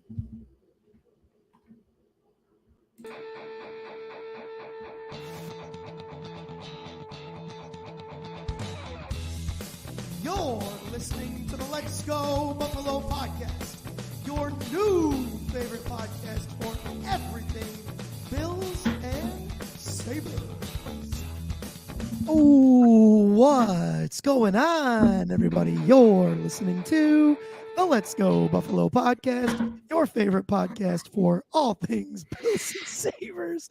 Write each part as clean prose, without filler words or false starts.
You're listening to the Let's Go Buffalo podcast, your new favorite podcast for everything Bills and Sabres. Oh, what's going on, everybody? You're listening to the Let's Go Buffalo podcast, your favorite podcast for all things Bills and Sabres,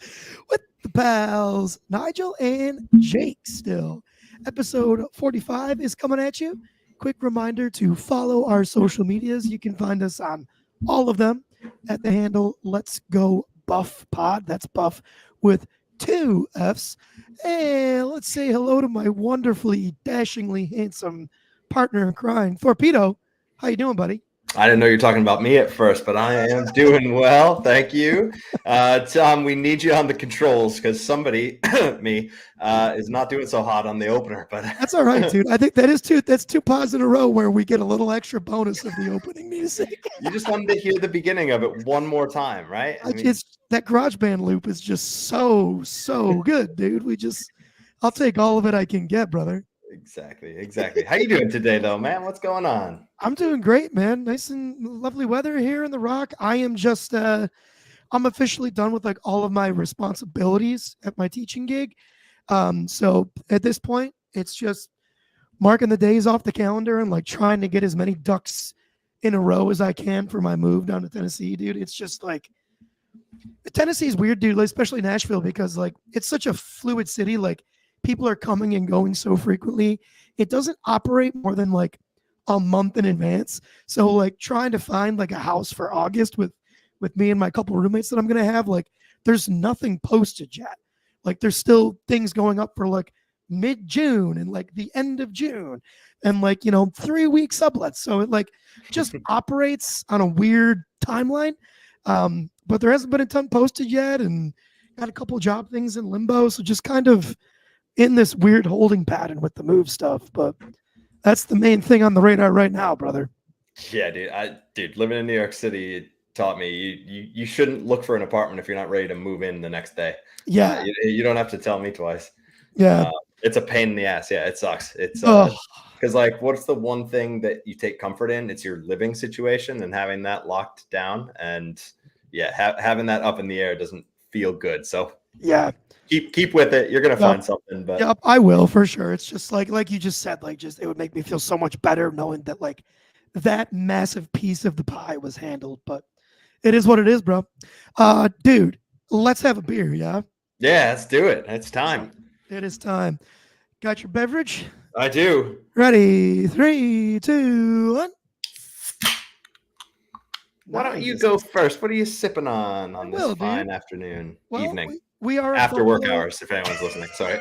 with the pals Nigel and Jake still. Episode 45 is coming at you. Quick reminder to follow our social medias. You can find us on all of them at the handle Let's Go Buff Pod. That's Buff with 2 F's. And let's say hello to my wonderfully, dashingly handsome partner in crime, Torpedo. How you doing, buddy? I didn't know you were talking about me at first, but I am doing well. Thank you. Tom, we need you on the controls because somebody, me, is not doing so hot on the opener. But that's all right, dude. I think that's 2 pods in a row where we get a little extra bonus of the opening music. You just wanted to hear the beginning of it one more time, right? That GarageBand loop is just so good, dude. I'll take all of it I can get, brother. Exactly. How you doing today, though, man? What's going on? I'm doing great, man. Nice and lovely weather here in the Rock. I am just, I'm officially done with like all of my responsibilities at my teaching gig. So at this point, it's just marking the days off the calendar and like trying to get as many ducks in a row as I can for my move down to Tennessee, dude. It's just like, Tennessee is weird, dude, especially Nashville, because like it's such a fluid city. Like people are coming and going so frequently. It doesn't operate more than like a month in advance. So like trying to find like a house for August with me and my couple roommates that I'm going to have, like there's nothing posted yet. Like there's still things going up for like mid-June and like the end of June and like, 3-week sublets. So it like just operates on a weird timeline. But there hasn't been a ton posted yet and got a couple job things in limbo. So just kind of in this weird holding pattern with the move stuff. But that's the main thing on the radar right now, brother. Yeah, dude, living in New York City taught me you shouldn't look for an apartment if you're not ready to move in the next day. Yeah. You don't have to tell me twice. Yeah. It's a pain in the ass. Yeah, it sucks. It's because like, what's the one thing that you take comfort in? It's your living situation and having that locked down. And yeah, having that up in the air doesn't feel good. So yeah, keep with it. You're gonna find something. But yep, I will for sure. It's just like you just said, like just it would make me feel so much better knowing that like that massive piece of the pie was handled. But it is what it is, bro. Dude, let's have a beer. Yeah. Yeah, let's do it. It's time. It is time. Got your beverage? I do. Ready? 3, 2, 1. Why don't you go first? What are you sipping on this fine afternoon, evening? We are after work hours. If anyone's listening, sorry.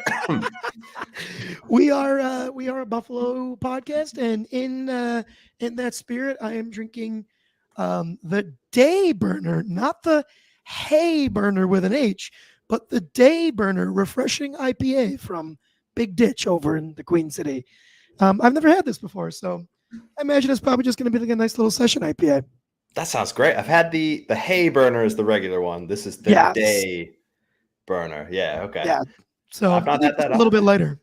we are a Buffalo podcast, and in that spirit, I am drinking the Day Burner, not the Hay Burner with an H, but the Day Burner refreshing IPA from Big Ditch over in the Queen City. I've never had this before, so I imagine it's probably just going to be like a nice little session IPA. That sounds great. I've had the Hay Burner is the regular one. This is the Day Burner. Yeah. Okay. Yeah. So I've not had that a little bit later.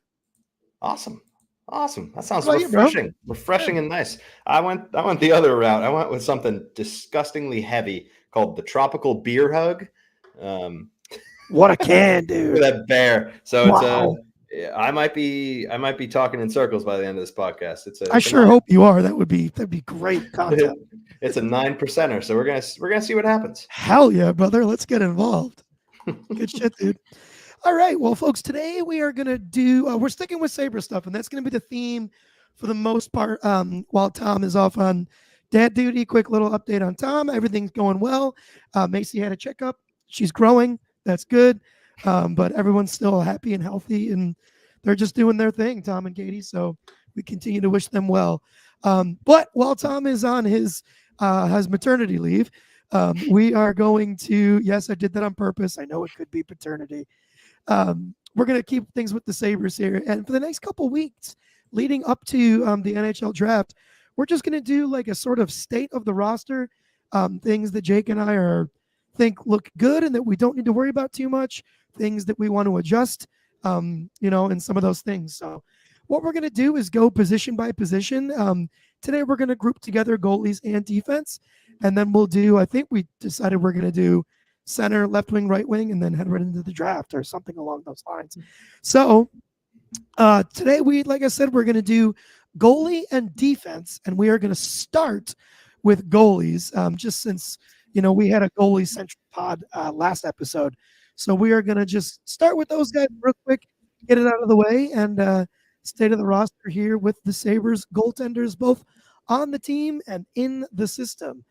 Awesome. That sounds refreshing. Refreshing and nice. I went the other route. I went with something disgustingly heavy called the Tropical Beer Hug. What a can, dude. With that bear. So I might be talking in circles by the end of this podcast. I sure hope you are. That'd be great content. It's a 9%er, so we're gonna see what happens. Hell yeah, brother. Let's get involved. Good shit, dude. All right. Well, folks, today we are gonna do we're sticking with Sabre stuff, and that's gonna be the theme for the most part. While Tom is off on dad duty. Quick little update on Tom. Everything's going well. Macy had a checkup. She's growing. That's good. But everyone's still happy and healthy, and they're just doing their thing, Tom and Katie. So we continue to wish them well. But while Tom is on his maternity leave, we are going to, yes, I did that on purpose. I know it could be paternity. We're going to keep things with the Sabres here. And for the next couple weeks leading up to the NHL draft, we're just going to do like a sort of state of the roster things that Jake and I think look good and that we don't need to worry about too much, things that we want to adjust, and some of those things. So what we're going to do is go position by position. Today we're going to group together goalies and defense, and then I think we decided we're going to do center, left wing, right wing, and then head right into the draft or something along those lines. So today like I said, we're going to do goalie and defense, and we are going to start with goalies, just since we had a goalie central pod last episode. So we are going to just start with those guys real quick, get it out of the way, and state of the roster here with the Sabres goaltenders, both on the team and in the system.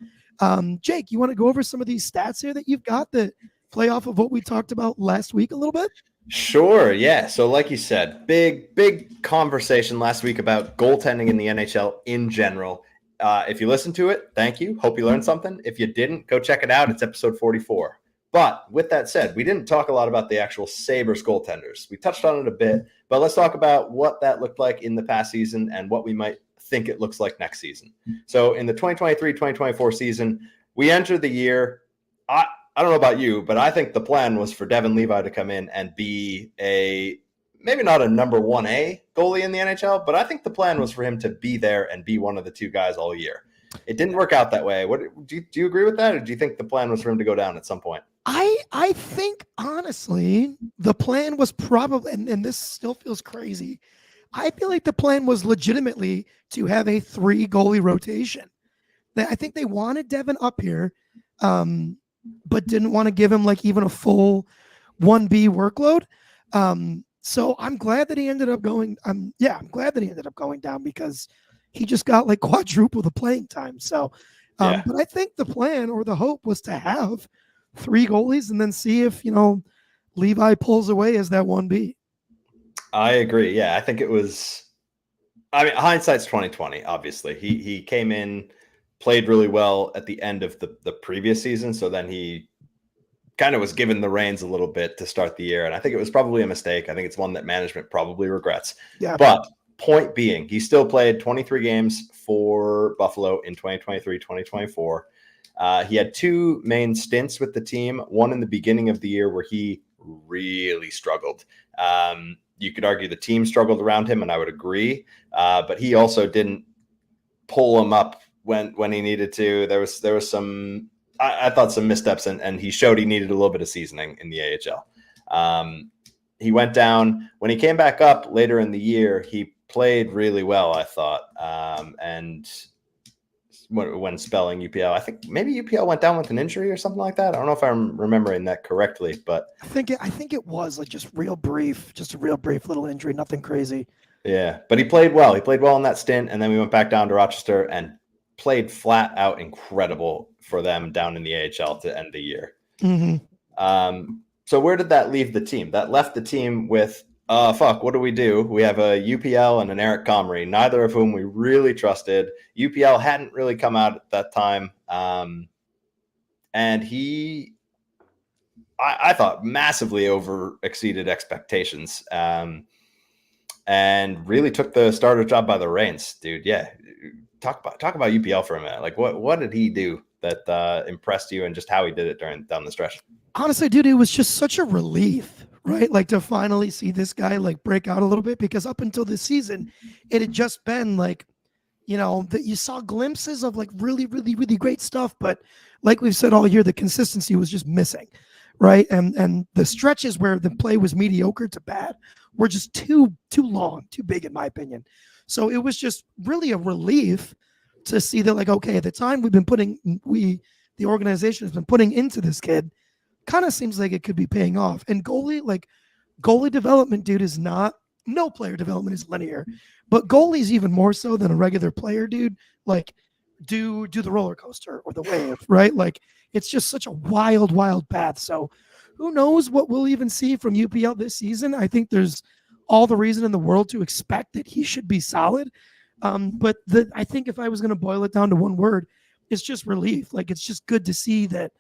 Jake, you want to go over some of these stats here that you've got that play off of what we talked about last week a little bit? Sure. Yeah. So like you said, big conversation last week about goaltending in the NHL in general. If you listened to it, thank you. Hope you learned something. If you didn't, go check it out. It's episode 44. But with that said, we didn't talk a lot about the actual Sabres goaltenders. We touched on it a bit, but let's talk about what that looked like in the past season and what we might think it looks like next season. So in the 2023-2024 season, we entered the year. I don't know about you, but I think the plan was for Devin Levi to come in and be maybe not a number 1A goalie in the NHL, but I think the plan was for him to be there and be one of the two guys all year. It didn't work out that way. What do you agree with that, or do you think the plan was for him to go down at some point? I think honestly the plan was probably, and this still feels crazy, I feel like the plan was legitimately to have a 3 goalie rotation. I think they wanted Devin up here, but didn't want to give him like even a full 1B workload. So I'm glad that he ended up going. I'm glad that he ended up going down because he just got like quadruple the playing time. So, but I think the plan or the hope was to have 3 goalies and then see if Levi pulls away as that 1B. I agree. Yeah, I think it was. I mean, hindsight's 2020. Obviously, he came in, played really well at the end of the previous season, so then he kind of was given the reins a little bit to start the year, and I think it was probably a mistake. I think it's one that management probably regrets. Yeah. But point being, he still played 23 games for Buffalo in 2023-2024. He had 2 main stints with the team. One in the beginning of the year where he really struggled. You could argue the team struggled around him, and I would agree. But he also didn't pull him up when he needed to. There was some, I thought, some missteps, and he showed he needed a little bit of seasoning in the AHL. He went down. When he came back up later in the year, he played really well, I thought. And when spelling UPL, I think maybe UPL went down with an injury or something like that. I don't know if I'm remembering that correctly, but I think it was like just a real brief little injury, nothing crazy. Yeah, but he played well. He played well in that stint, and then we went back down to Rochester and played flat out incredible for them down in the AHL to end the year. Mm-hmm. So where did that leave the team? That left the team with, what do we do? We have a UPL and an Eric Comrie, neither of whom we really trusted. UPL hadn't really come out at that time. And I thought, massively exceeded expectations. And really took the starter job by the reins, dude. Yeah. Talk about UPL for a minute. Like what did he do that impressed you, and just how he did it down the stretch? Honestly, dude, it was just such a relief, right? Like to finally see this guy like break out a little bit, because up until this season, it had just been like, that you saw glimpses of like really, really, really great stuff. But like we've said all year, the consistency was just missing, right? And the stretches where the play was mediocre to bad were just too long, too big, in my opinion. So it was just really a relief to see that, like, okay, at the time the organization has been putting into this kid, kind of seems like it could be paying off. And goalie development, dude, no player development is linear, but goalies even more so than a regular player, dude. Like, do the roller coaster or the wave, right? Like, it's just such a wild path. So who knows what we'll even see from UPL this season? I think there's all the reason in the world to expect that he should be solid. But I think if I was going to boil it down to one word, it's just relief. Like, it's just good to see that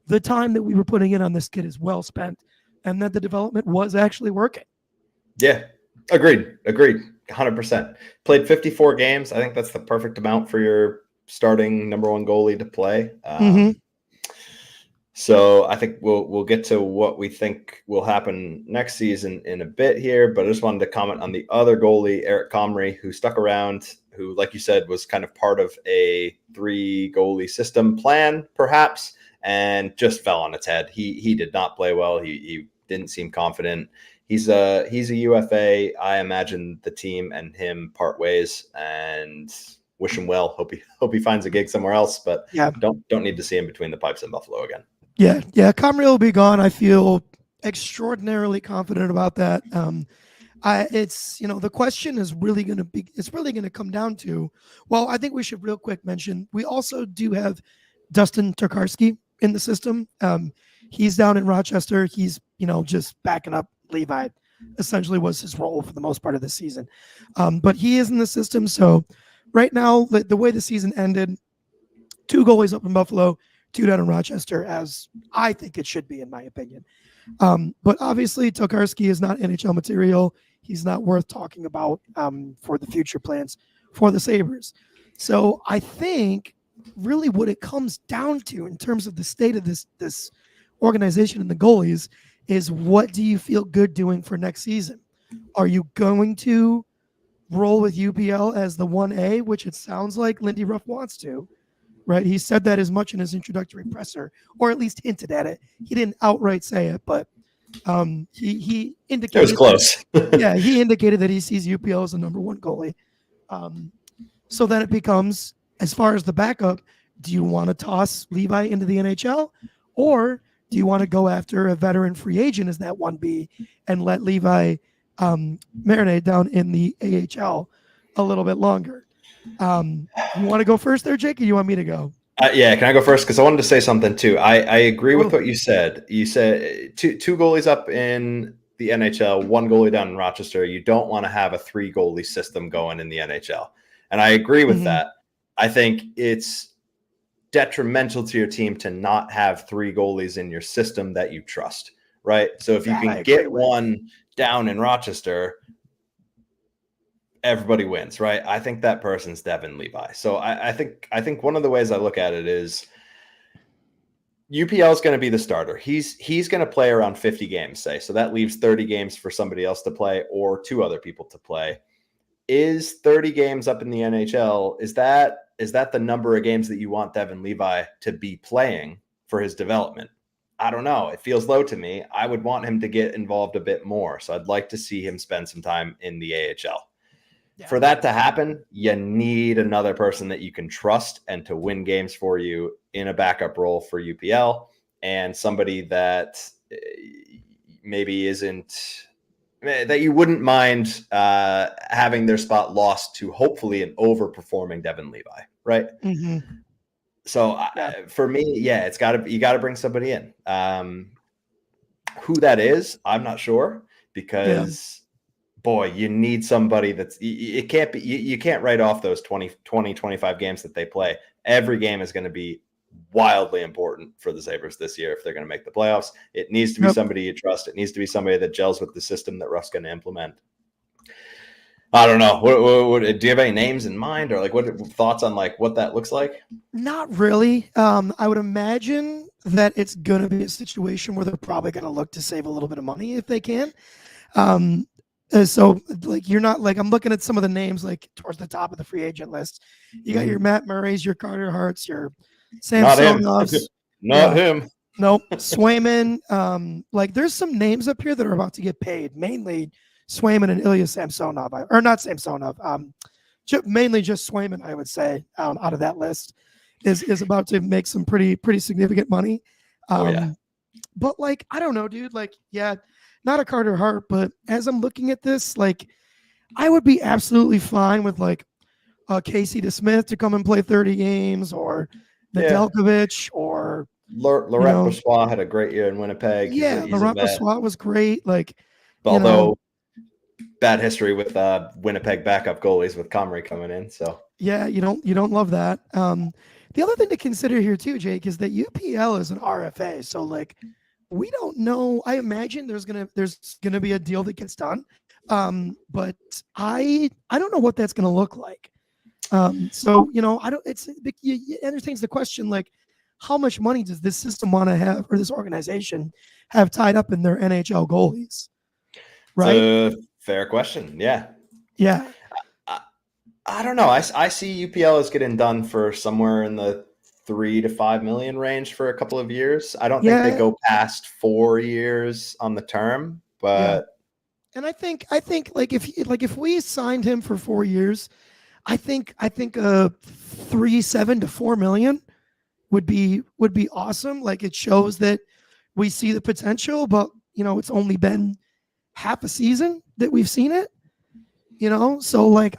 the time that we were putting in on this kid is well spent, and that the development was actually working. Yeah, agreed. 100%. Played 54 games. I think that's the perfect amount for your starting number one goalie to play. Mhm. So I think we'll get to what we think will happen next season in a bit here, but I just wanted to comment on the other goalie, Eric Comrie, who stuck around, who, like you said, was kind of part of a 3 goalie system plan, perhaps, and just fell on its head. He did not play well. He didn't seem confident. He's a UFA. I imagine the team and him part ways, and wish him well. Hope he finds a gig somewhere else, but Yeah. don't need to see him between the pipes in Buffalo again. Yeah. Comrie will be gone. I feel extraordinarily confident about that. It's, the question is really going to come down to, well, I think we should real quick mention, we also do have Dustin Tokarski in the system. He's down in Rochester. He's, just backing up Levi, essentially was his role for the most part of the season. But he is in the system. So right now, the way the season ended, 2 goalies up in Buffalo, 2 down in Rochester, as I think it should be, in my opinion. But obviously, Tokarski is not NHL material. He's not worth talking about for the future plans for the Sabres. So I think really what it comes down to in terms of the state of this organization and the goalies is, what do you feel good doing for next season? Are you going to roll with UPL as the 1A, which it sounds like Lindy Ruff wants to? Right, he said that as much in his introductory presser, or at least hinted at it. He didn't outright say it, but he indicated. It was close. Yeah, he indicated that he sees UPL as the number 1 goalie. So then it becomes, as far as the backup, do you want to toss Levi into the NHL, or do you want to go after a veteran free agent as that 1B and let Levi marinate down in the AHL a little bit longer? You want to go first there, Jake, or you want me to go? Yeah, can I go first? Because I wanted to say something too. I agree with what you said. You said two goalies up in the NHL, 1 goalie down in Rochester. You don't want to have a 3 goalie system going in the NHL. And I agree with that. I think it's detrimental to your team to not have 3 goalies in your system that you trust, right? So if you can get one down in Rochester, everybody wins, right? I think that person's Devin Levi. So I think one of the ways I look at it is UPL is going to be the starter. He's going to play around 50 games, say. So that leaves 30 games for somebody else to play or 2 other people to play. Is 30 games up in the NHL, is that the number of games that you want Devin Levi to be playing for his development? I don't know. It feels low to me. I would want him to get involved a bit more. So I'd like to see him spend some time in the AHL. Yeah. For that to happen, you need another person that you can trust and to win games for you in a backup role for UPL, and somebody that maybe isn't, that you wouldn't mind having their spot lost to hopefully an overperforming Devin Levi, right? Mm-hmm. So for me, yeah, you got to bring somebody in. Who that is, I'm not sure, because boy, you need somebody that's, it can't be, you can't write off those 25 games that they play. Every game is going to be wildly important for the Sabres this year if they're going to make the playoffs. It needs to be somebody you trust. It needs to be somebody that gels with the system that Ruff's going to implement. I don't know. What do you have any names in mind, or like what thoughts on like what that looks like? Not really. I would imagine that it's going to be a situation where they're probably going to look to save a little bit of money if they can. So like, you're not like, I'm looking at some of the names like towards the top of the free agent list. You got your Matt Murrays, your Carter Harts, your Samsonovs. Not him. Nope. Swayman. Like there's some names up here that are about to get paid, mainly Swayman and Ilya Samsonov, or not Samsonov. Mainly just Swayman, I would say, out of that list is about to make some pretty significant money. But like, I don't know, dude, like, yeah, not a Carter Hart, but as I'm looking at this, like, I would be absolutely fine with like Casey DeSmith to come and play 30 games, or Nedeljkovic, or Laurent Brossoit had a great year in Winnipeg. Yeah, Laurent Brossoit was great. Like, although bad history with Winnipeg backup goalies with Comrie coming in. So yeah, you don't love that. The other thing to consider here too, Jake, is that UPL is an RFA. So like, we don't know. I imagine there's gonna be a deal that gets done, but I don't know what that's gonna look like. So I don't. It entertains the question like, how much money does this system want to have, or this organization have tied up in their NHL goalies? Right? It's a fair question. Yeah. Yeah. I don't know. I see UPL as getting done for somewhere in the 3 to 5 million range for a couple of years. I don't think they go past 4 years on the term, but and I think like if we signed him for 4 years, I think 3.7 to 4 million would be awesome. Like it shows that we see the potential, but it's only been half a season that we've seen it. So I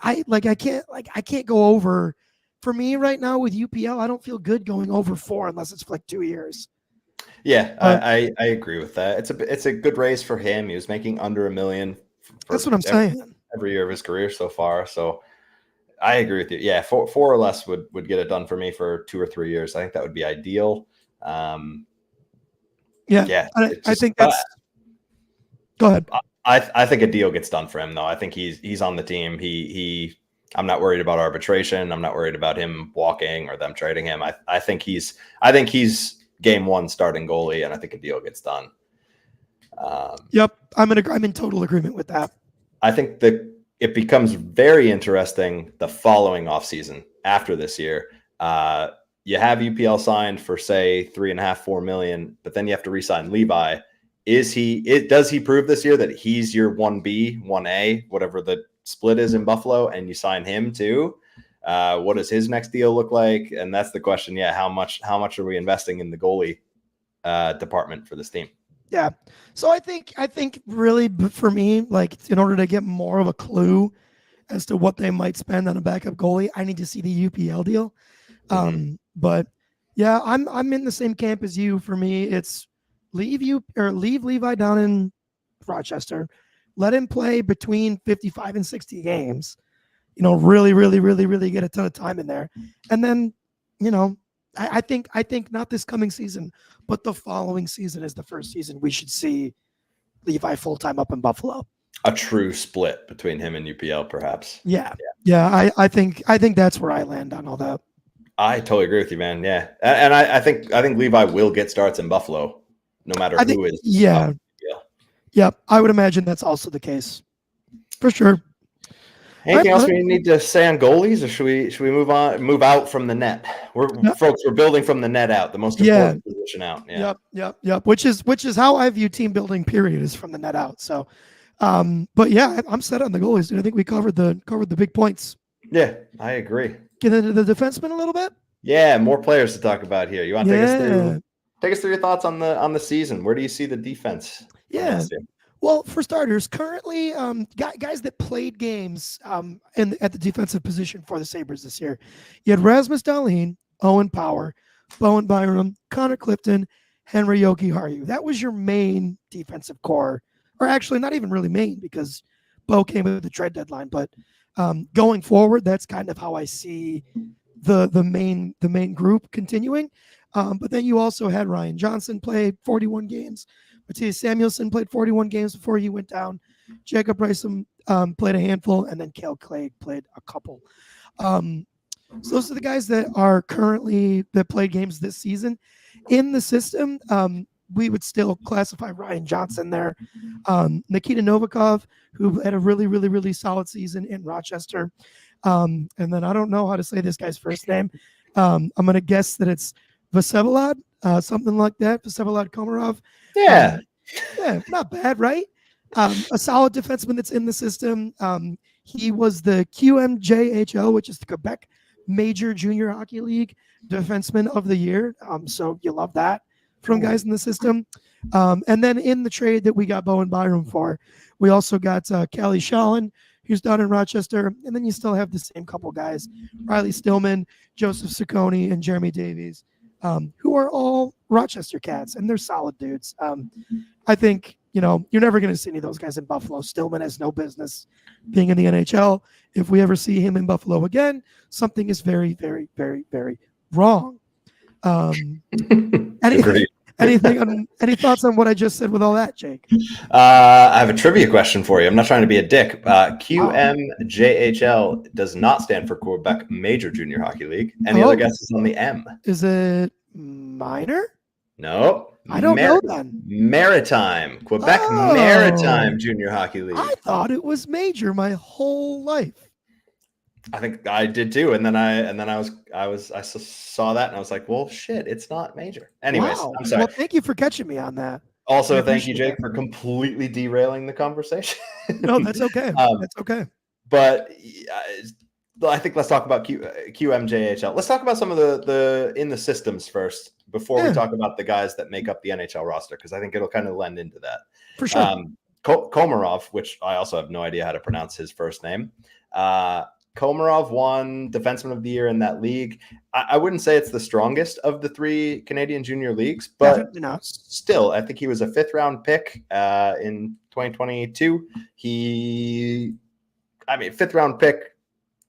can't go over. For me right now with UPL, I don't feel good going over 4 unless it's for like 2 years. Yeah, I agree with that. It's a good raise for him. He was making under $1 million. That's what I'm saying. Every year of his career so far. So I agree with you. Yeah, four or less would get it done for me for 2 or 3 years. I think that would be ideal. I think that's. Go ahead. I think a deal gets done for him though. I think he's on the team. I'm not worried about arbitration. I'm not worried about him walking or them trading him. I think he's game one starting goalie, and I think a deal gets done. Yep, I'm in total agreement with that. I think that it becomes very interesting the following offseason after this year. You have UPL signed for say 3.5, 4 million, but then you have to re-sign Levi. Does he prove this year that he's your 1B, 1A, whatever the split is in Buffalo, and you sign him too? What does his next deal look like? And that's the question. Yeah, how much are we investing in the goalie department for this team? Yeah. So I think really for me, like in order to get more of a clue as to what they might spend on a backup goalie, I need to see the UPL deal. But yeah, I'm in the same camp as you. For me, it's leave Levi down in Rochester, let him play between 55 and 60 games. Really, really, really, really get a ton of time in there, and then I think not this coming season, but the following season is the first season we should see Levi full time up in Buffalo. A true split between him and UPL, perhaps. Yeah. I think that's where I land on all that. I totally agree with you, man. Yeah, and I think Levi will get starts in Buffalo, no matter who is. Yeah. Yep. I would imagine that's also the case, for sure. Anything else we need to say on goalies, or should we move out from the net? Folks, we're building from the net out, the most important position out. Yeah. Yep. Which is how I view team building. Period, is from the net out. So, but yeah, I'm set on the goalies, dude. I think we covered the big points. Yeah, I agree. Get into the defenseman a little bit. Yeah, more players to talk about here. You want to take us through your thoughts on the season? Where do you see the defense? Yeah. Well, for starters, currently, guys that played games at the defensive position for the Sabres this year, you had Rasmus Dahlin, Owen Power, Bowen Byram, Connor Clifton, Henry Jokiharju. That was your main defensive core, or actually not even really main, because Bo came with the trade deadline. But going forward, that's kind of how I see the main group continuing. But then you also had Ryan Johnson play 41 games. Matthias Samuelsson played 41 games before he went down. Jacob Rysom played a handful, and then Cale Clague played a couple. So those are the guys that played games this season. In the system, we would still classify Ryan Johnson there. Nikita Novikov, who had a really, really, really solid season in Rochester. And then I don't know how to say this guy's first name. I'm going to guess that it's Vsevolod, something like that. Vsevolod Komarov. Yeah. Not bad, right? A solid defenseman that's in the system. He was the QMJHL, which is the Quebec Major Junior Hockey League Defenseman of the Year. So you love that from guys in the system. And then in the trade that we got Bowen Byram for, we also got Kelly Shalin, who's down in Rochester. And then you still have the same couple guys, Riley Stillman, Joseph Ciccone, and Jeremy Davies, who are all Rochester cats, and they're solid dudes. I think, you're never going to see any of those guys in Buffalo. Stillman has no business being in the NHL. If we ever see him in Buffalo again, something is very, very, very, very wrong. Any thoughts on what I just said with all that, Jake? I have a trivia question for you. I'm not trying to be a dick. QMJHL does not stand for Quebec Major Junior Hockey League. Any other guesses on the M? Is it minor? No. I don't know then. Maritime. Quebec Maritime Junior Hockey League. I thought it was major my whole life. I think I did too, and then I saw that and I was like, well, shit, it's not major. Anyways, wow. I'm sorry. Well, thank you for catching me on that. Also, thank you, Jake, for completely derailing the conversation. No, that's okay. That's okay. But I think let's talk about QMJHL. Let's talk about some of the in the systems first before we talk about the guys that make up the NHL roster, because I think it'll kind of lend into that. For sure. Komarov, which I also have no idea how to pronounce his first name. Komarov won Defenseman of the Year in that league. I wouldn't say it's the strongest of the 3 Canadian junior leagues, but still, I think he was a 5th-round pick in 2022. 5th-round pick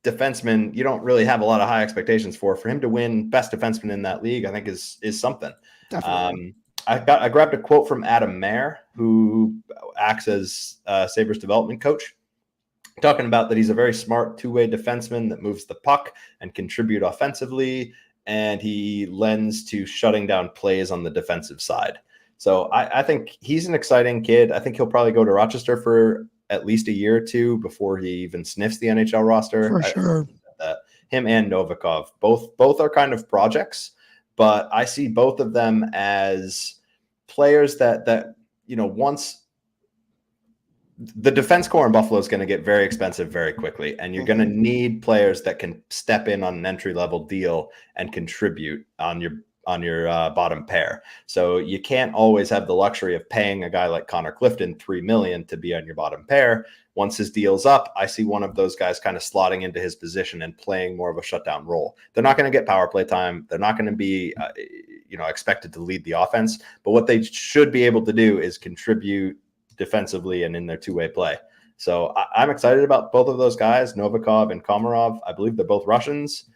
defenseman, you don't really have a lot of high expectations for. For him to win best defenseman in that league, I think is something. Definitely. I grabbed a quote from Adam Mayer, who acts as Sabres development coach, talking about that he's a very smart 2-way defenseman that moves the puck and contribute offensively, and he lends to shutting down plays on the defensive side. So I think he's an exciting kid. I think he'll probably go to Rochester for at least a year or 2 before he even sniffs the NHL roster. For sure. Him and Novikov, both are kind of projects, but I see both of them as players that once the defense core in Buffalo is going to get very expensive very quickly, and you're going to need players that can step in on an entry-level deal and contribute on your bottom pair. So you can't always have the luxury of paying a guy like Connor Clifton $3 million to be on your bottom pair. Once his deal's up, I see one of those guys kind of slotting into his position and playing more of a shutdown role. They're not going to get power play time. They're not going to be expected to lead the offense, but what they should be able to do is contribute defensively and in their 2-way play. So I'm excited about both of those guys, Novikov and Komarov. I believe they're both Russians.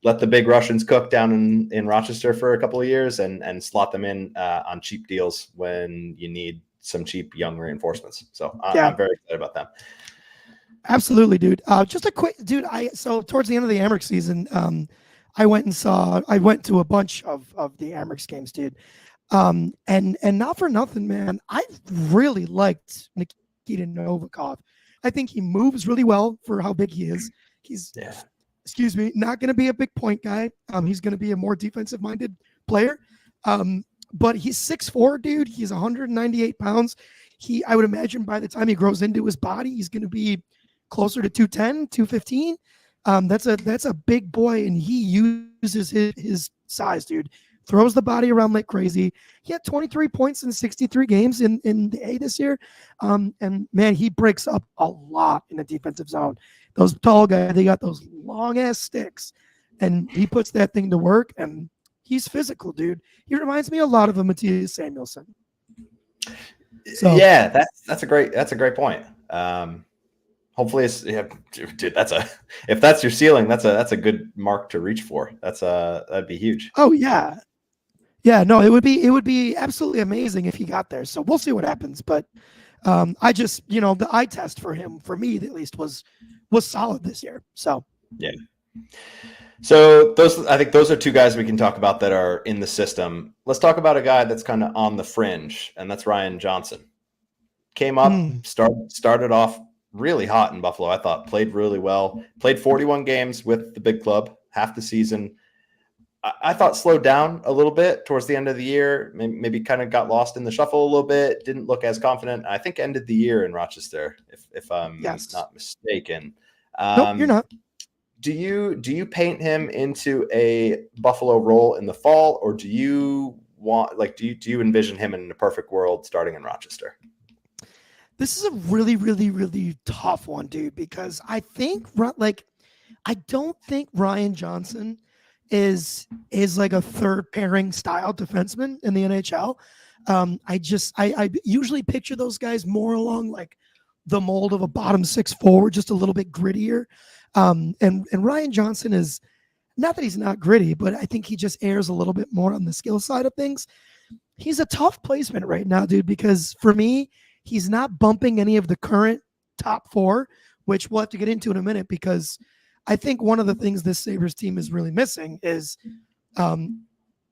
Let the big Russians cook down in Rochester for a couple of years and slot them in on cheap deals when you need some cheap young reinforcements. So I'm very excited about them. Absolutely, dude. Just a quick, dude. So towards the end of the Amerks season, I went to a bunch of the Amerks games, dude. And not for nothing, man. I really liked Nikita Novikov. I think he moves really well for how big he is. He's not going to be a big point guy. He's going to be a more defensive-minded player. But he's 6'4", dude. He's 198 pounds. I would imagine by the time he grows into his body, he's going to be closer to 210, 215. That's a big boy, and he uses his size, dude. Throws the body around like crazy. He had 23 points in 63 games in the A this year. And man, he breaks up a lot in the defensive zone. Those tall guys, they got those long ass sticks, and he puts that thing to work, and he's physical, dude. He reminds me a lot of a Matthias Samuelsson. So yeah, that's a great point. Hopefully dude, if that's your ceiling, that's a good mark to reach for. That'd be huge. Oh yeah. Yeah, no, it would be absolutely amazing if he got there. So we'll see what happens. But I just, the eye test for him, for me at least, was solid this year. So yeah. So I think those are 2 guys we can talk about that are in the system. Let's talk about a guy that's kind of on the fringe, and that's Ryan Johnson. Came up, started off really hot in Buffalo. I thought played really well. Played 41 games with the big club, half the season. I thought slowed down a little bit towards the end of the year. Maybe kind of got lost in the shuffle a little bit. Didn't look as confident. I think ended the year in Rochester, if I'm not mistaken. Nope, you're not. Do you paint him into a Buffalo role in the fall, or do you envision him in a perfect world starting in Rochester? This is a really, really, really tough one, dude, because I don't think Ryan Johnson is like a third pairing style defenseman in the NHL. I usually picture those guys more along like the mold of a bottom 6 forward, just a little bit grittier. And Ryan Johnson is not that he's not gritty, but I think he just errs a little bit more on the skill side of things. He's a tough placement right now, dude, because for me, he's not bumping any of the current top 4, which we'll have to get into in a minute, because I think one of the things this Sabres team is really missing is a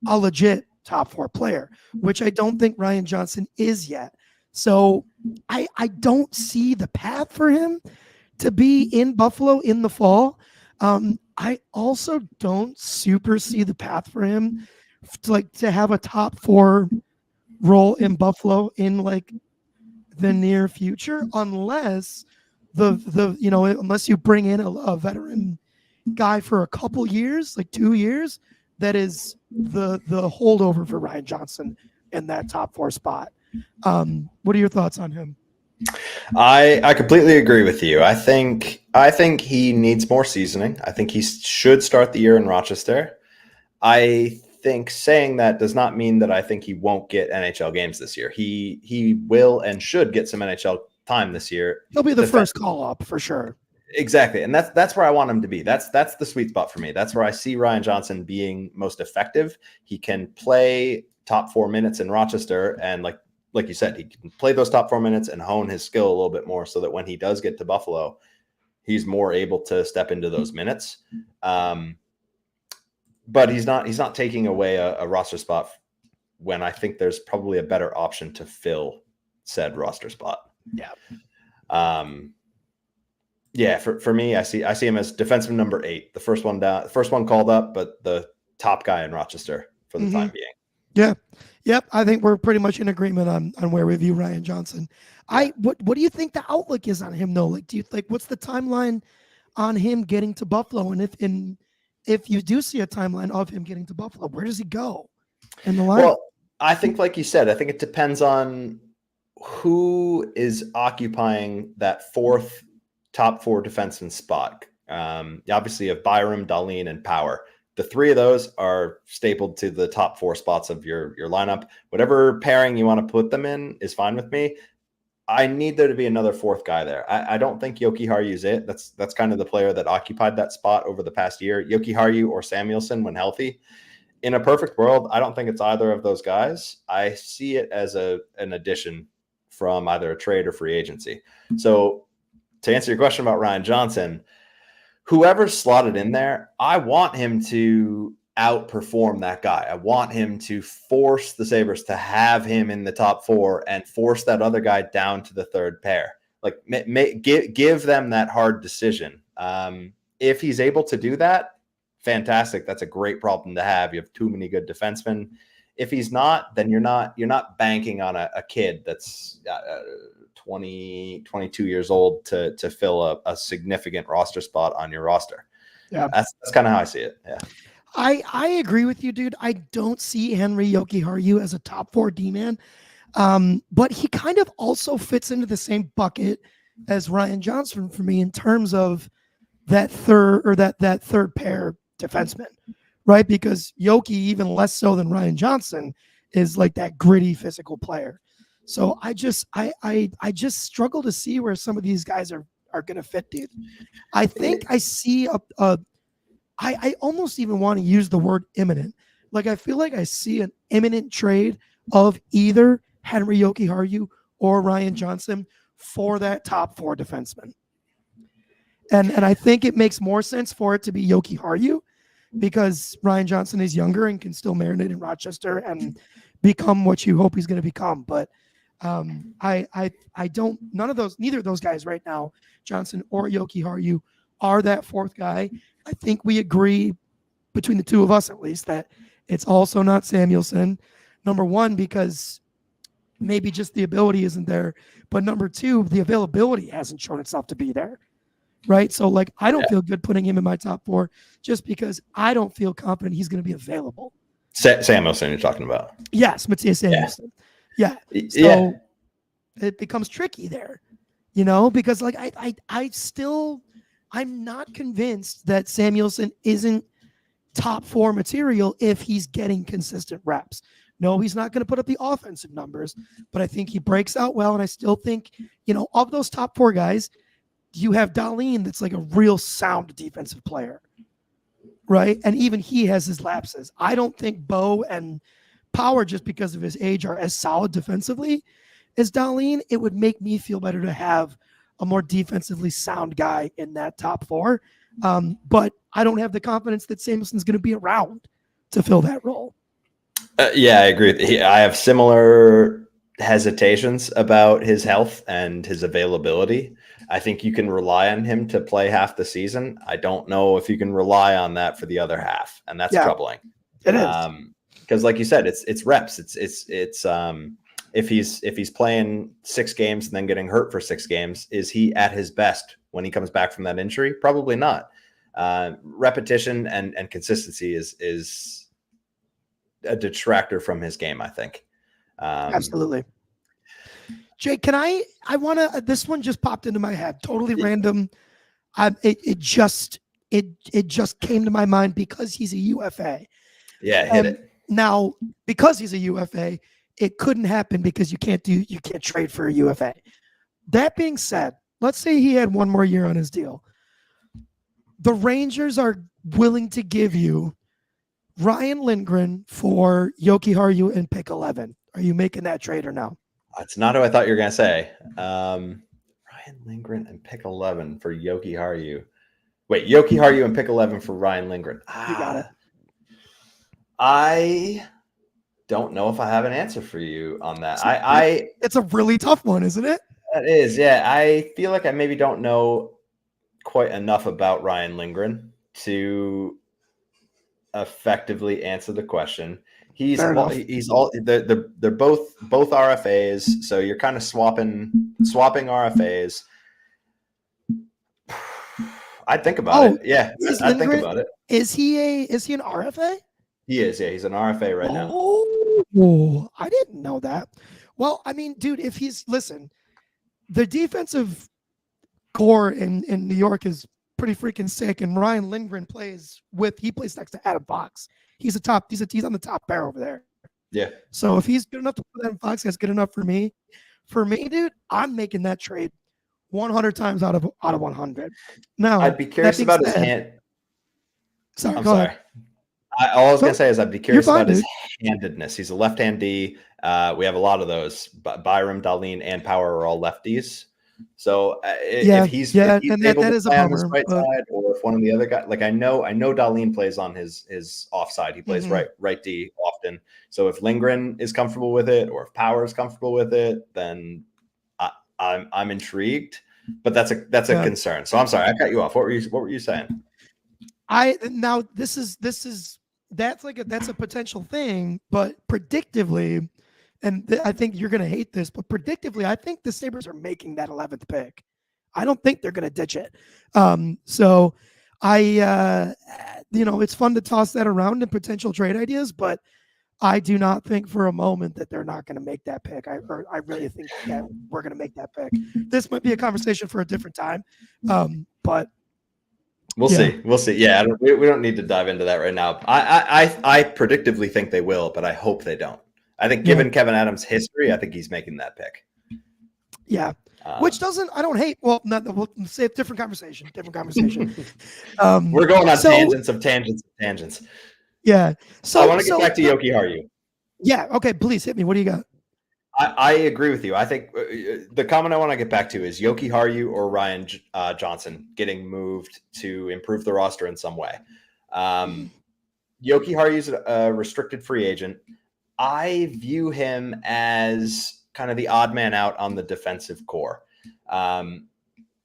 legit top 4 player, which I don't think Ryan Johnson is yet. So I don't see the path for him to be in Buffalo in the fall. I also don't super see the path for him to have a top 4 role in Buffalo in like the near future, unless unless you bring in a veteran guy for a couple years, like 2 years, that is the holdover for Ryan Johnson in that top 4 spot. What are your thoughts on him? I completely agree with you. I think he needs more seasoning. I think he should start the year in Rochester. I think saying that does not mean that I think he won't get NHL games this year. He will and should get some NHL time this year. He'll be the first call up for sure. Exactly. And that's where I want him to be. That's the sweet spot for me. That's where I see Ryan Johnson being most effective. He can play top 4 minutes in Rochester, and like you said, he can play those top 4 minutes and hone his skill a little bit more, so that when he does get to Buffalo, he's more able to step into those minutes. But he's not taking away a roster spot when I think there's probably a better option to fill said roster spot. Yeah. For me, I see him as defenseman number 8, the first one called up, but the top guy in Rochester for the time being. Yeah. Yep. I think we're pretty much in agreement on where we view Ryan Johnson. What do you think the outlook is on him though? Like, do you what's the timeline on him getting to Buffalo? And if you do see a timeline of him getting to Buffalo, where does he go in the line? Well, I think, like you said, I think it depends on who is occupying that 4th top 4 defenseman spot. Obviously, you have Byram, Dahlin, and Power. The 3 of those are stapled to the top 4 spots of your lineup. Whatever pairing you want to put them in is fine with me. I need there to be another 4th guy there. I don't think Jokiharju is it. That's kind of the player that occupied that spot over the past year. Jokiharju or Samuelsson when healthy. In a perfect world, I don't think it's either of those guys. I see it as an addition from either a trade or free agency. So to answer your question about Ryan Johnson, whoever's slotted in there, I want him to outperform that guy. I want him to force the Sabres to have him in the top 4 and force that other guy down to the 3rd pair. Like, give them that hard decision. If he's able to do that, fantastic. That's a great problem to have. You have too many good defensemen. If he's not, then you're not banking on a kid that's 22 years old to fill a significant roster spot on your roster. Yeah, that's kind of how I see it. Yeah, I agree with you, dude. I don't see Henry Jokiharju as a top 4 D-man, but he kind of also fits into the same bucket as Ryan Johnson for me in terms of that third pair defenseman, right? Because Yoki, even less so than Ryan Johnson, is like that gritty physical player. So I just struggle to see where some of these guys are going to fit, dude. I think I see I almost even want to use the word imminent. Like, I feel like I see an imminent trade of either Henry Jokiharju or Ryan Johnson for that top 4 defenseman. And I think it makes more sense for it to be Jokiharju because Ryan Johnson is younger and can still marinate in Rochester and become what you hope he's going to become. But I don't, neither of those guys right now, Johnson or Jokiharju, are that 4th guy. I think we agree between the 2 of us, at least, that it's also not Samuelsson. Number 1, because maybe just the ability isn't there. But number 2, the availability hasn't shown itself to be there. Right. So, like, I don't feel good putting him in my top 4 just because I don't feel confident he's going to be available. Samuelsson, you're talking about? Yes, Mattias Samuelsson. Yeah. So it becomes tricky there, because like I'm not convinced that Samuelsson isn't top 4 material if he's getting consistent reps. No, he's not going to put up the offensive numbers, but I think he breaks out well. And I still think, of those top 4 guys, you have Dahlin that's like a real sound defensive player, right? And even he has his lapses. I don't think Bo and Power, just because of his age, are as solid defensively as Dahlin. It would make me feel better to have a more defensively sound guy in that top four. But I don't have the confidence that Samuelson's going to be around to fill that role. Yeah, I agree. I have similar hesitations about his health and his availability. I think you can rely on him to play half the season. I don't know if you can rely on that for the other half, and that's troubling. It is. Because, like you said, it's reps. It's if he's playing 6 games and then getting hurt for 6 games, is he at his best when he comes back from that injury? Probably not. Repetition and consistency is a detractor from his game, I think. Absolutely. Jay, can I want to, this one just popped into my head, totally random. It just came to my mind because he's a UFA. Yeah, hit it. Now, because he's a UFA, it couldn't happen because you can't trade for a UFA. That being said, let's say he had one more year on his deal. The Rangers are willing to give you Ryan Lindgren for Yoki Haru and pick 11. Are you making that trade or no? That's not who I thought you were going to say. Ryan Lindgren and pick 11 for Yoki Haru. Wait, Yoki Haru and pick 11 for Ryan Lindgren. You got it. I don't know if I have an answer for you on that. It's a really tough one, isn't it? That is, yeah. I feel like I maybe don't know quite enough about Ryan Lindgren to effectively answer the question. They're both RFAs, so you're kind of swapping RFAs. I'd think about it. Yeah, I'd think about it. Is he an RFA? He is, yeah. He's an RFA right now. Oh, I didn't know that. Well, I mean, dude, the defensive core in New York is pretty freaking sick, and Ryan Lindgren plays next to Adam Fox. He's on the top pair over there. Yeah. So if he's good enough to put Adam Fox, that's good enough for me. For me, dude, I'm making that trade 100 times out of 100. Now, I'd be curious about his hand. Sorry, go ahead. All I was going to say is I'd be curious about his handedness. He's a left-hand D. We have a lot of those. Byram, Dahlin, and Power are all lefties. So if he's able to play on his right side, or if one of the other guys, like I know Dahlin plays on his offside. He plays right D often. So if Lindgren is comfortable with it, or if Power is comfortable with it, then I'm intrigued. But that's a concern. So I'm sorry, I cut you off. What were you saying? That's a potential thing, but predictively, and I think you're going to hate this, but predictively, I think the Sabres are making that 11th pick. I don't think they're going to ditch it. So it's fun to toss that around in potential trade ideas, but I do not think for a moment that they're not going to make that pick. I really think that we're going to make that pick. This might be a conversation for a different time, but we'll see. We'll see. Yeah, we don't need to dive into that right now. I predictively think they will, but I hope they don't. I think given Kevyn Adams' history, I think he's making that pick. Yeah. Which I don't hate. Well, we'll say a different conversation. We're going on tangents. Yeah. So I want to get back to Yoki Haru. Yeah. Okay. Please hit me. What do you got? I agree with you. I think the comment I want to get back to is Yoki Haru or Ryan Johnson getting moved to improve the roster in some way. Yoki Haru is a restricted free agent. I view him as kind of the odd man out on the defensive core.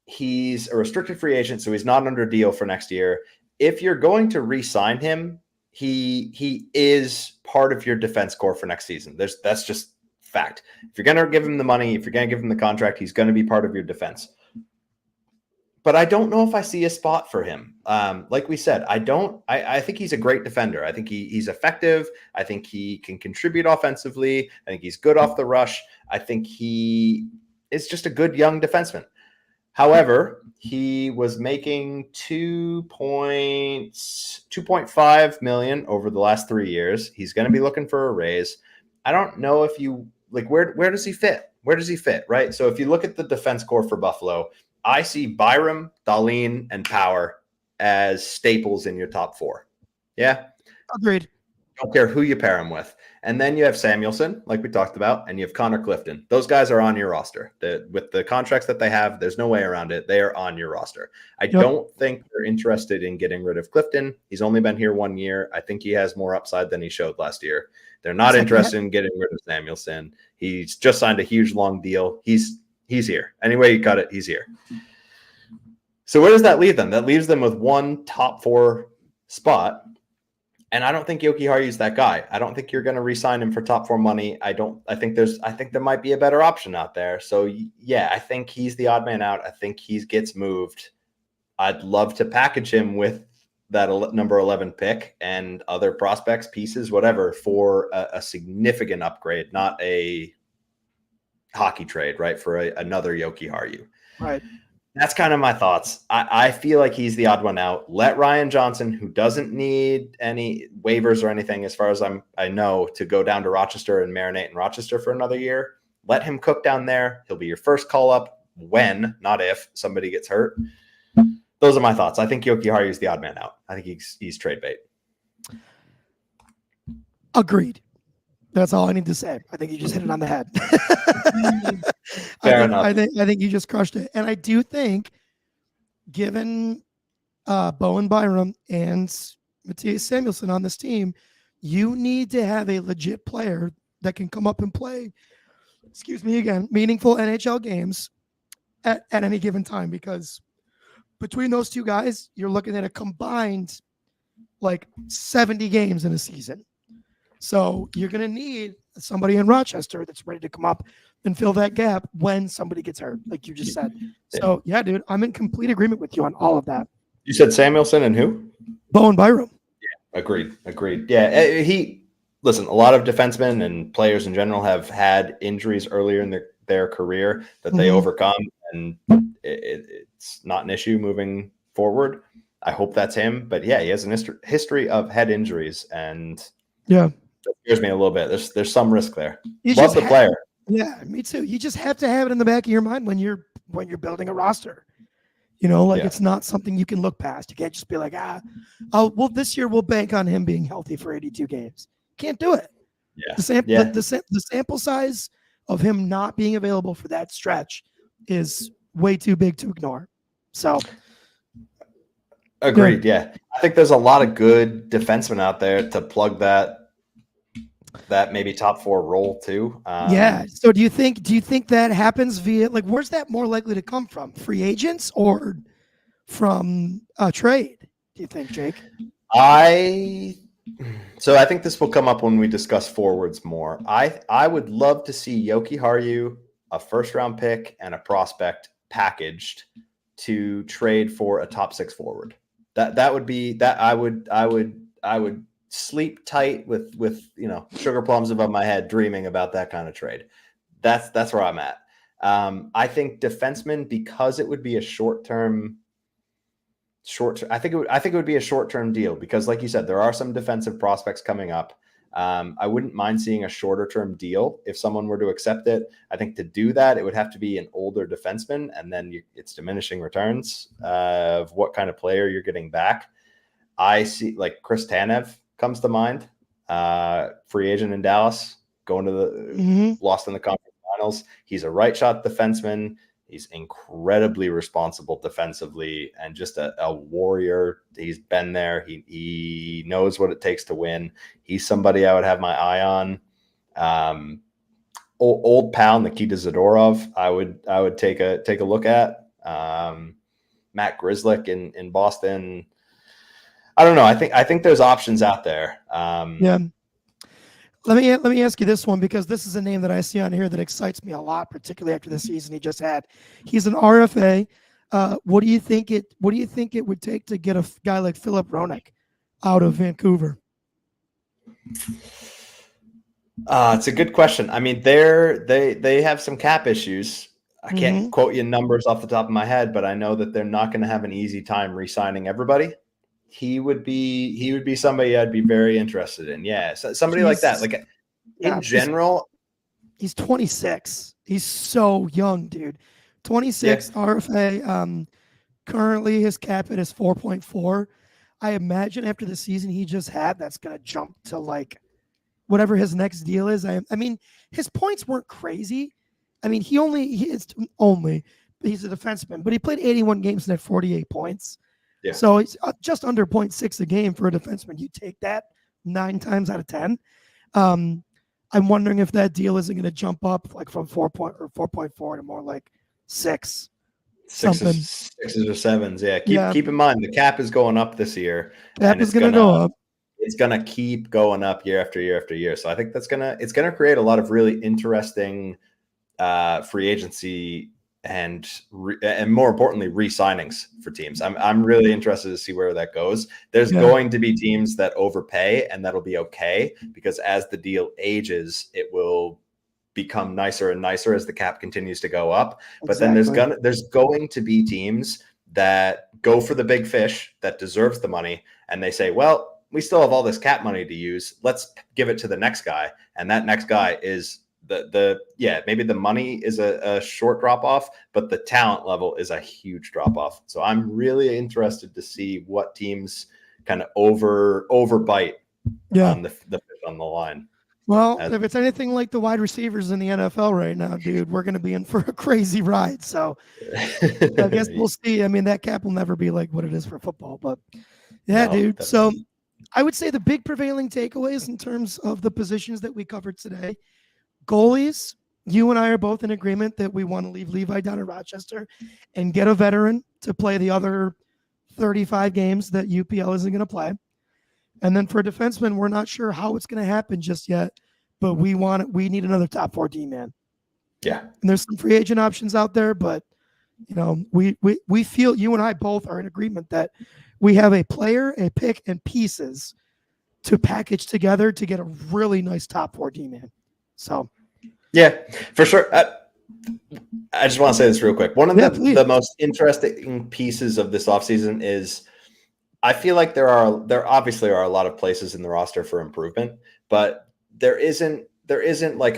He's a restricted free agent, so he's not under deal for next year. If you're going to re-sign him, he is part of your defense core for next season. That's just fact. If you're going to give him the money, if you're going to give him the contract, he's going to be part of your defense. But I don't know if I see a spot for him. Like we said, I think he's a great defender. I think he's effective. I think he can contribute offensively. I think he's good off the rush. I think he is just a good young defenseman. However, he was making $2.5 million over the last 3 years. He's going to be looking for a raise. I don't know if you like where does he fit? Where does he fit? Right. So if you look at the defense core for Buffalo, I see Byram, Dahlin, and Power as staples in your top 4. Yeah. Agreed. Don't care who you pair him with. And then you have Samuelson, like we talked about, and you have Connor Clifton. Those guys are on your roster. With the contracts that they have, there's no way around it. They are on your roster. I don't think they're interested in getting rid of Clifton. He's only been here 1 year. I think he has more upside than he showed last year. They're not interested in getting rid of Samuelson. He's just signed a huge long deal. He's here. Any way you cut it, he's here. So where does that leave them? That leaves them with one top 4 spot. And I don't think Yoki Haryu's that guy. I don't think you're going to re-sign him for top 4 money. I think there might be a better option out there. So yeah, I think he's the odd man out. I think he gets moved. I'd love to package him with that number 11 pick and other prospects, pieces, whatever, for a significant upgrade, not a hockey trade, right? For another Yoki Haryu. Right. That's kind of my thoughts. I feel like he's the odd one out. Let Ryan Johnson, who doesn't need any waivers or anything, as far as I know, to go down to Rochester and marinate in Rochester for another year. Let him cook down there. He'll be your first call up when, not if, somebody gets hurt. Those are my thoughts. I think Yoki Haryu is the odd man out. I think he's trade bait. Agreed. That's all I need to say. I think you just hit it on the head. Fair enough. I think you just crushed it. And I do think, given Bowen Byram and Matthias Samuelsson on this team, you need to have a legit player that can come up and play, meaningful NHL games at any given time, because between those two guys, you're looking at a combined like 70 games in a season. So you're going to need somebody in Rochester that's ready to come up and fill that gap when somebody gets hurt, like you just said. So, yeah, dude, I'm in complete agreement with you on all of that. You said Samuelsson and who? Bowen Byram. Yeah, agreed. Yeah, listen, a lot of defensemen and players in general have had injuries earlier in their career that they overcome, and it's not an issue moving forward. I hope that's him. But, yeah, he has a history of head injuries, and yeah. That scares me a little bit. There's some risk there. Love the player. Yeah, me too. You just have to have it in the back of your mind when you're building a roster. You know, it's not something you can look past. You can't just be like, this year we'll bank on him being healthy for 82 games. Can't do it. Yeah. The sample size of him not being available for that stretch is way too big to ignore. So agreed. Yeah. I think there's a lot of good defensemen out there to plug that maybe top 4 role too. So do you think that happens via, like, where's that more likely to come from? Free agents or from a trade? Do you think, Jake? So I think this will come up when we discuss forwards more. I would love to see Yoki Haryu, a first round pick and a prospect packaged to trade for a top 6 forward. That would be that I would sleep tight with sugar plums above my head dreaming about that kind of trade. That's where I'm at. I think defensemen, because it would be a I think it would be a short-term deal, because like you said, there are some defensive prospects coming up. I wouldn't mind seeing a shorter-term deal if someone were to accept it. I think to do that, it would have to be an older defenseman, and then it's diminishing returns of what kind of player you're getting back. I see, like, Chris Tanev comes to mind, free agent in Dallas, going to the lost in the conference finals. He's a right shot defenseman. He's incredibly responsible defensively and just a warrior. He's been there. He knows what it takes to win. He's somebody I would have my eye on. Old pal Nikita Zadorov, I would take a look at. Matt Grzelcyk in Boston. I don't know. I think there's options out there. Yeah. Let me ask you this one, because this is a name that I see on here that excites me a lot, particularly after the season he just had. He's an RFA. What do you think it would take to get a guy like Philip Hronek out of Vancouver? It's a good question. I mean, they have some cap issues. I can't quote you numbers off the top of my head, but I know that they're not going to have an easy time re-signing everybody. He would be somebody I'd be very interested in. Yeah, so somebody like that. Like, in general, he's 26. He's so young, dude. 26 RFA. Currently, his cap hit is 4.4. I imagine after the season he just had, that's going to jump to like whatever his next deal is. I mean, his points weren't crazy. I mean, he's a defenseman, but he played 81 games and had 48 points. Yeah. So it's just under 0.6 a game for a defenseman. You take that 9 times out of 10. I'm wondering if that deal isn't going to jump up like from 4.4 to more like 6. Sixes or sevens. Yeah. Keep in mind the cap is going up this year. Cap is going to go up. It's going to keep going up year after year after year. So I think it's going to create a lot of really interesting free agency and more importantly, re-signings for teams. I'm really interested to see where that goes. There's going to be teams that overpay, and that'll be okay, because as the deal ages, it will become nicer and nicer as the cap continues to go up. But then there's going to be teams that go for the big fish that deserves the money, and they say, well, we still have all this cap money to use. Let's give it to the next guy, and that next guy is maybe the money is a short drop off, but the talent level is a huge drop off. So I'm really interested to see what teams kind of overbite on the fish on the line. Well, if it's anything like the wide receivers in the NFL right now, dude, we're going to be in for a crazy ride. So I guess we'll see. I mean, that cap will never be like what it is for football, but dude. So I would say the big prevailing takeaways in terms of the positions that we covered today. Goalies, you and I are both in agreement that we want to leave Levi down in Rochester and get a veteran to play the other 35 games that UPL isn't going to play. And then for a defenseman, we're not sure how it's going to happen just yet, but we need another top 4 D-man. Yeah. And there's some free agent options out there, but we feel, you and I both are in agreement that we have a player, a pick, and pieces to package together to get a really nice top 4 D-man. So, yeah, for sure. I just want to say this real quick. One of the most interesting pieces of this offseason is I feel like there obviously are a lot of places in the roster for improvement, but there isn't like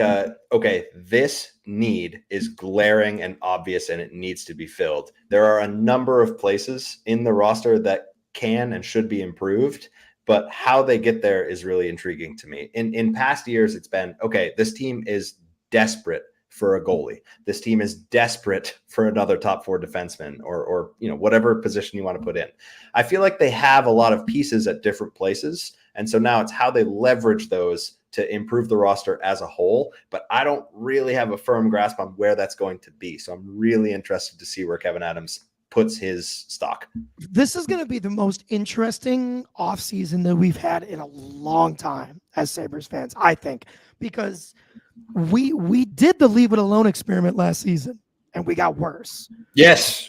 this need is glaring and obvious and it needs to be filled. There are a number of places in the roster that can and should be improved, but how they get there is really intriguing to me. In past years, it's been, okay, this team is desperate for a goalie. This team is desperate for another top 4 defenseman or whatever position you want to put in. I feel like they have a lot of pieces at different places. And so now it's how they leverage those to improve the roster as a whole. But I don't really have a firm grasp on where that's going to be. So I'm really interested to see where Kevyn Adams puts his stock. This is going to be the most interesting offseason that we've had in a long time as Sabres fans, I think, because we did the leave it alone experiment last season and we got worse. Yes.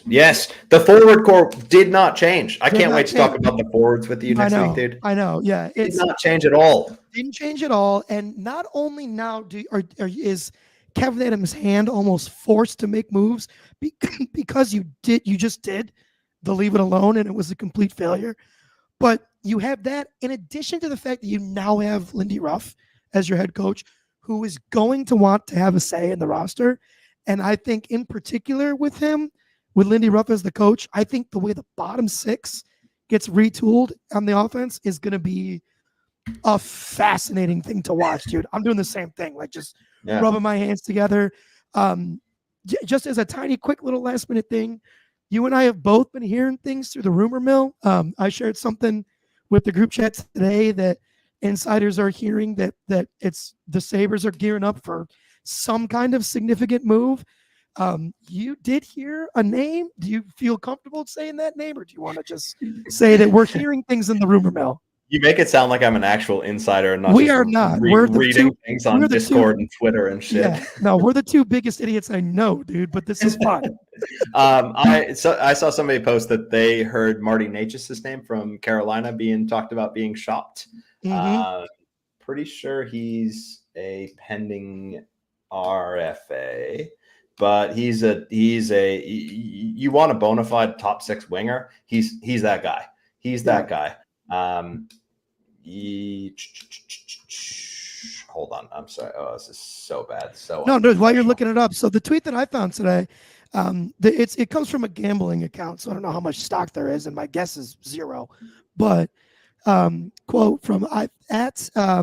The forward core did not change. I can't wait to talk about the forwards with you next week, dude. I know. Yeah. It did not change at all. Didn't change at all. And not only now is Kevyn Adams' hand almost forced to make moves because you just did the leave it alone and it was a complete failure. But you have that in addition to the fact that you now have Lindy Ruff as your head coach, who is going to want to have a say in the roster. And I think in particular with Lindy Ruff as the coach, I think the way the bottom 6 gets retooled on the offense is going to be a fascinating thing to watch, dude. I'm doing the same thing, like just rubbing my hands together. Just as a tiny, quick little last minute thing, you and I have both been hearing things through the rumor mill. I shared something with the group chat today that insiders are hearing that it's the Sabres are gearing up for some kind of significant move. You did hear a name. Do you feel comfortable saying that name, or do you want to just say that we're hearing things in the rumor mill? You make it sound like I'm an actual insider and not we are not. We're reading things on Discord and Twitter and shit. Yeah, no, we're the 2 biggest idiots I know, dude, but this is fun. I saw somebody post that they heard Marty Necas' name from Carolina being talked about being shopped. Mm-hmm. Pretty sure he's a pending RFA, but he's a you want a bona fide top 6 winger. He's that guy. That guy. Hold on. I'm sorry. Oh, this is so bad. So no, while you're looking it up. So the tweet that I found today, it comes from a gambling account. So I don't know how much stock there is, and my guess is 0. But quote from at I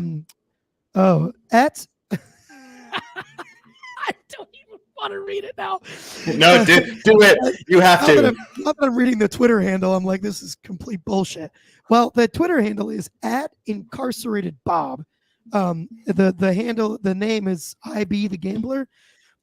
don't even want to read it now. No, do it. You have now to. Now that I'm reading the Twitter handle, I'm like, this is complete bullshit. Well, the Twitter handle is at incarcerated Bob. The handle, the name is IB the Gambler,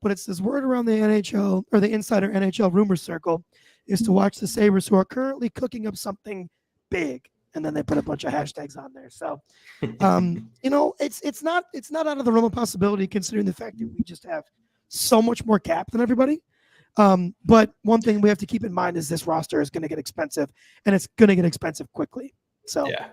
but it says word around the NHL or the insider NHL rumor circle is to watch the Sabres, who are currently cooking up something big. And then they put a bunch of hashtags on there. So, you know, it's not out of the realm of possibility considering the fact that we just have so much more cap than everybody. But one thing we have to keep in mind is this roster is going to get expensive, and it's going to get expensive quickly. So yeah,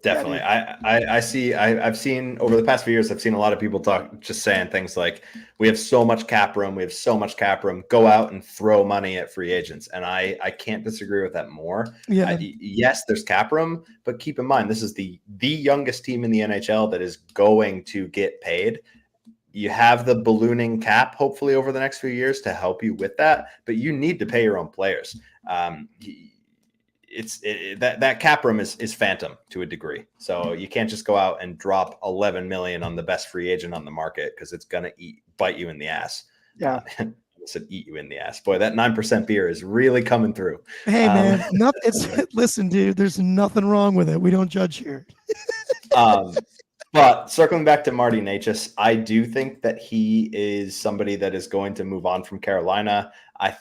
definitely. I've seen over the past few years, I've seen a lot of people just saying things like, we have so much cap room. We have so much cap room. Go out and throw money at free agents. And I can't disagree with that more. Yeah. Yes, there's cap room, but keep in mind, this is the youngest team in the NHL that is going to get paid. You have the ballooning cap, hopefully over the next few years to help you with that, but you need to pay your own players. That cap room is phantom to a degree. So you can't just go out and drop 11 million on the best free agent on the market because it's going to bite you in the ass. Yeah. I said eat you in the ass. Boy, that 9% beer is really coming through. Hey man, listen, dude, there's nothing wrong with it. We don't judge here. But circling back to Marty Necas, I do think that he is somebody that is going to move on from Carolina. I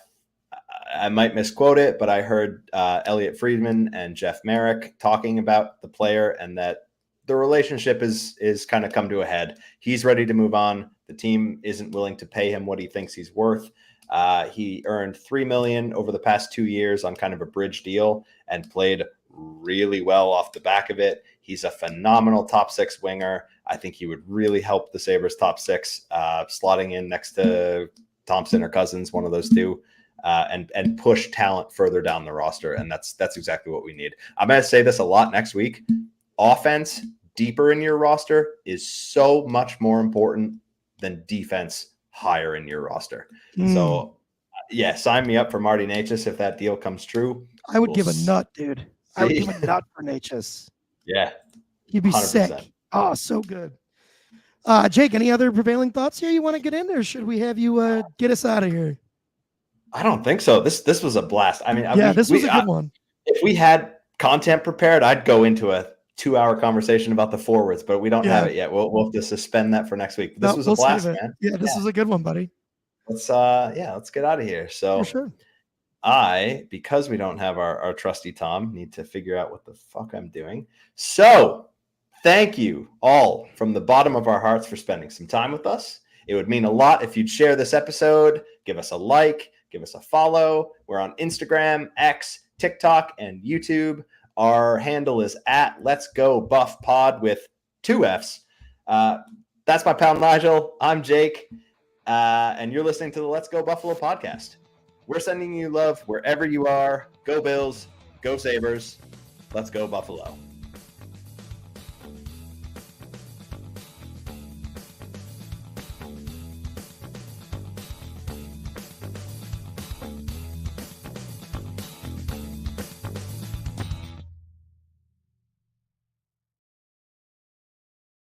might misquote it, but I heard Elliot Friedman and Jeff Merrick talking about the player and that the relationship is kind of come to a head. He's ready to move on. The team isn't willing to pay him what he thinks he's worth. He earned $3 million over the past 2 years on kind of a bridge deal and played really well off the back of it. He's a phenomenal top six winger. I think he would really help the Sabres top six, slotting in next to Thompson or Cousins, one of those two, and push talent further down the roster. And that's exactly what we need. I'm going to say this a lot next week. Offense deeper in your roster is so much more important than defense higher in your roster. So yeah, sign me up for Marty Necas if that deal comes true. I would give a nut, dude. I would give a nut for Necas. Yeah. You'd be 100%. Sick. Oh, so good. Jake, any other prevailing thoughts here you want to get in, or should we have you get us out of here? I don't think so. This was a blast. I mean, this was a good one. If we had content prepared, I'd go into a 2-hour conversation about the forwards, but we don't have it yet. We'll have to suspend that for next week. This was a blast, man. Yeah, this is a good one, buddy. Let's get out of here. So for sure. Because we don't have our trusty Tom, need to figure out what the fuck I'm doing. So thank you all from the bottom of our hearts for spending some time with us. It would mean a lot if you'd share this episode, give us a like, give us a follow. We're on Instagram, X, TikTok, and YouTube. Our handle is at Let's Go Buff Pod with 2 Fs. That's my pal Nigel. I'm Jake. And you're listening to the Let's Go Buffalo podcast. We're sending you love wherever you are. Go Bills, go Sabres. Let's go Buffalo.